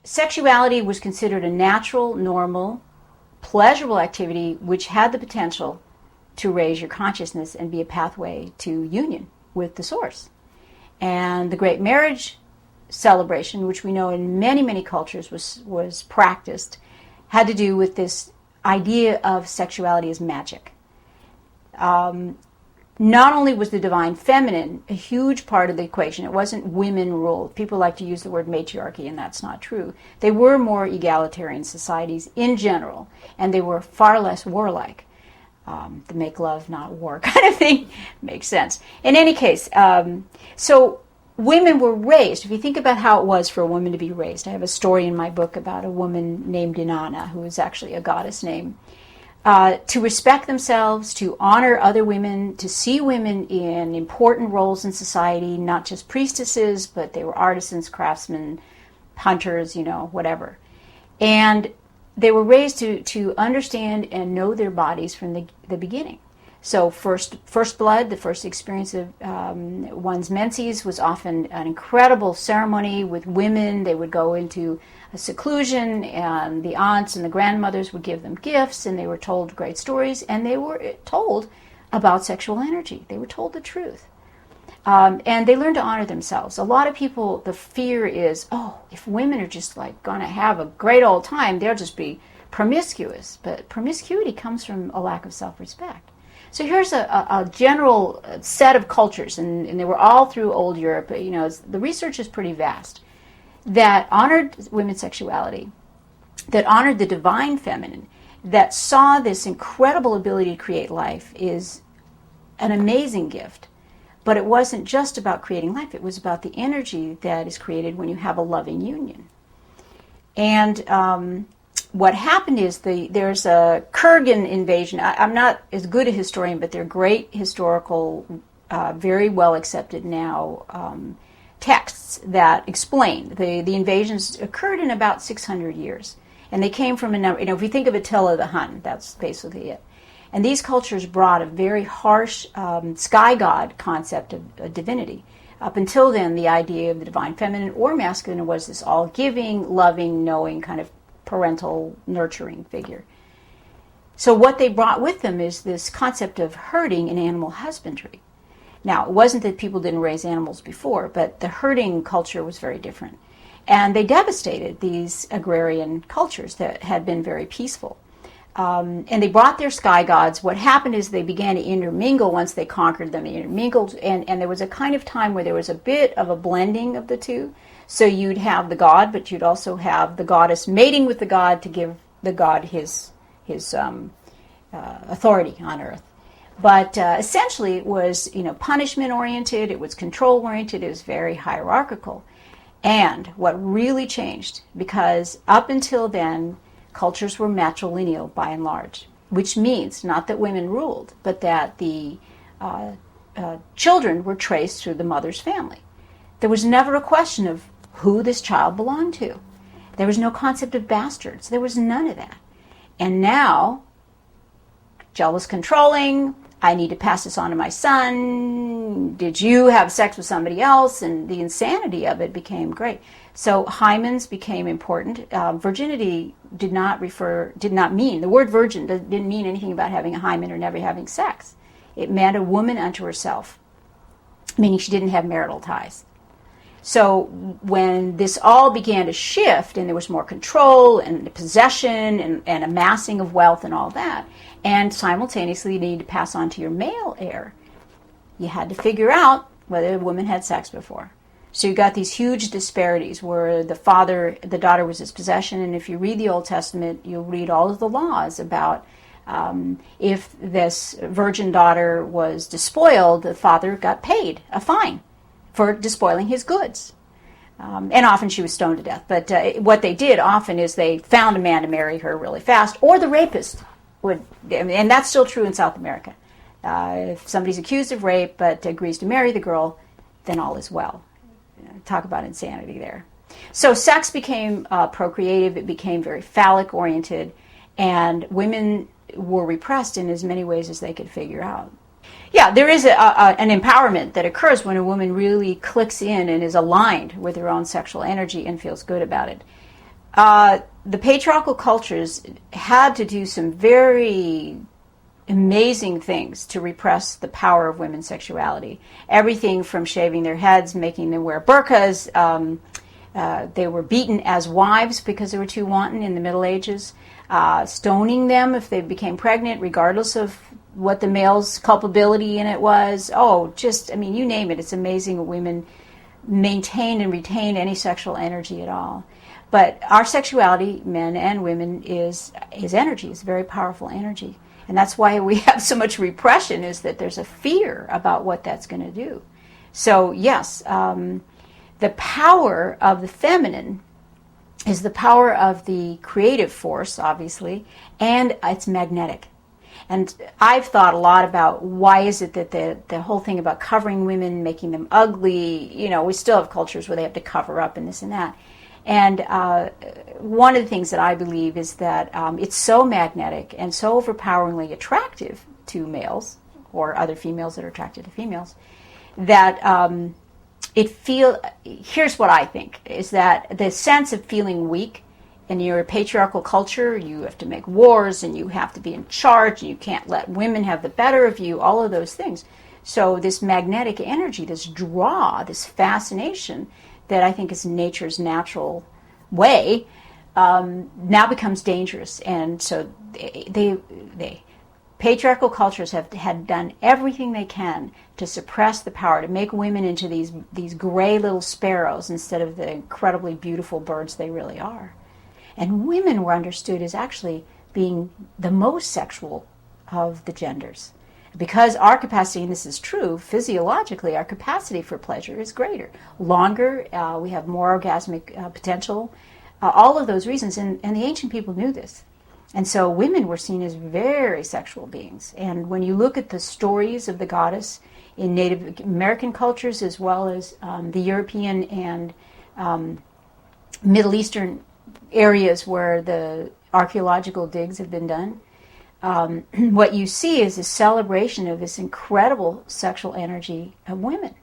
sexuality was considered a natural, normal, pleasurable activity which had the potential to raise your consciousness and be a pathway to union with the source. And the great marriage celebration, which we know in many, many cultures was practiced, had to do with this idea of sexuality as magic. Not only was the divine feminine a huge part of the equation, it wasn't women ruled. People like to use the word matriarchy, and that's not true. They were more egalitarian societies in general, and they were far less warlike. The make love, not war kind of thing makes sense. In any case, so women were raised. If you think about how it was for a woman to be raised, I have a story in my book about a woman named Inanna, who is actually a goddess name. To respect themselves, to honor other women, to see women in important roles in society, not just priestesses, but they were artisans, craftsmen, hunters, whatever. And they were raised to understand and know their bodies from the beginning. So first blood, the first experience of one's menses was often an incredible ceremony with women. They would go into a seclusion, and the aunts and the grandmothers would give them gifts, and they were told great stories, and they were told about sexual energy. They were told the truth. And they learned to honor themselves. A lot of people, the fear is, if women are just like going to have a great old time, they'll just be promiscuous. But promiscuity comes from a lack of self-respect. So here's a general set of cultures, and they were all through old Europe. The research is pretty vast, that honored women's sexuality, that honored the divine feminine, that saw this incredible ability to create life is an amazing gift. But it wasn't just about creating life. It was about the energy that is created when you have a loving union. And what happened is there's a Kurgan invasion. I'm not as good a historian, but they're great historical, very well accepted now texts that explain the invasions occurred in about 600 years. And they came from a number, if you think of Attila the Hun, that's basically it. And these cultures brought a very harsh sky god concept of divinity. Up until then, the idea of the divine feminine or masculine was this all-giving, loving, knowing kind of parental, nurturing figure. So what they brought with them is this concept of herding and animal husbandry. Now, it wasn't that people didn't raise animals before, but the herding culture was very different. And they devastated these agrarian cultures that had been very peaceful. And they brought their sky gods. What happened is they began to intermingle once they conquered them. They intermingled, and there was a kind of time where there was a bit of a blending of the two. So you'd have the god, but you'd also have the goddess mating with the god to give the god his authority on earth. But essentially it was, punishment-oriented, it was control-oriented, it was very hierarchical. And what really changed, because up until then, cultures were matrilineal by and large, which means not that women ruled, but that the children were traced through the mother's family. There was never a question of who this child belonged to. There was no concept of bastards. There was none of that. And now, jealous controlling, I need to pass this on to my son, did you have sex with somebody else? And the insanity of it became great. So hymens became important. Virginity did not mean, the word virgin didn't mean anything about having a hymen or never having sex. It meant a woman unto herself, meaning she didn't have marital ties. So when this all began to shift and there was more control and possession and amassing of wealth and all that, and simultaneously you needed to pass on to your male heir, you had to figure out whether a woman had sex before. So you got these huge disparities where the daughter was his possession, and if you read the Old Testament, you'll read all of the laws about if this virgin daughter was despoiled, the father got paid a fine for despoiling his goods. And often she was stoned to death. But what they did often is they found a man to marry her really fast, or the rapist would, and that's still true in South America. If somebody's accused of rape but agrees to marry the girl, then all is well. Talk about insanity there. So sex became procreative, it became very phallic-oriented, and women were repressed in as many ways as they could figure out. Yeah, there is an empowerment that occurs when a woman really clicks in and is aligned with her own sexual energy and feels good about it. The patriarchal cultures had to do some very amazing things to repress the power of women's sexuality. Everything from shaving their heads, making them wear burqas. They were beaten as wives because they were too wanton in the Middle Ages. Stoning them if they became pregnant, regardless of what the male's culpability in it was. You name it. It's amazing what women maintain and retain any sexual energy at all. But our sexuality, men and women, is energy. It's very powerful energy. And that's why we have so much repression, is that there's a fear about what that's going to do. So, yes, the power of the feminine is the power of the creative force, obviously, and it's magnetic. And I've thought a lot about why is it that the whole thing about covering women, making them ugly, we still have cultures where they have to cover up and this and that. And one of the things that I believe is that it's so magnetic and so overpoweringly attractive to males or other females that are attracted to females that here's what I think, is that the sense of feeling weak in your patriarchal culture, you have to make wars and you have to be in charge and you can't let women have the better of you, all of those things. So this magnetic energy, this draw, this fascination that I think is nature's natural way, now becomes dangerous. And so they patriarchal cultures had done everything they can to suppress the power, to make women into these gray little sparrows instead of the incredibly beautiful birds they really are. And women were understood as actually being the most sexual of the genders. Because our capacity, and this is true, physiologically, our capacity for pleasure is greater. Longer, we have more orgasmic potential, all of those reasons. And the ancient people knew this. And so women were seen as very sexual beings. And when you look at the stories of the goddess in Native American cultures, as well as the European and Middle Eastern areas where the archaeological digs have been done, what you see is a celebration of this incredible sexual energy of women.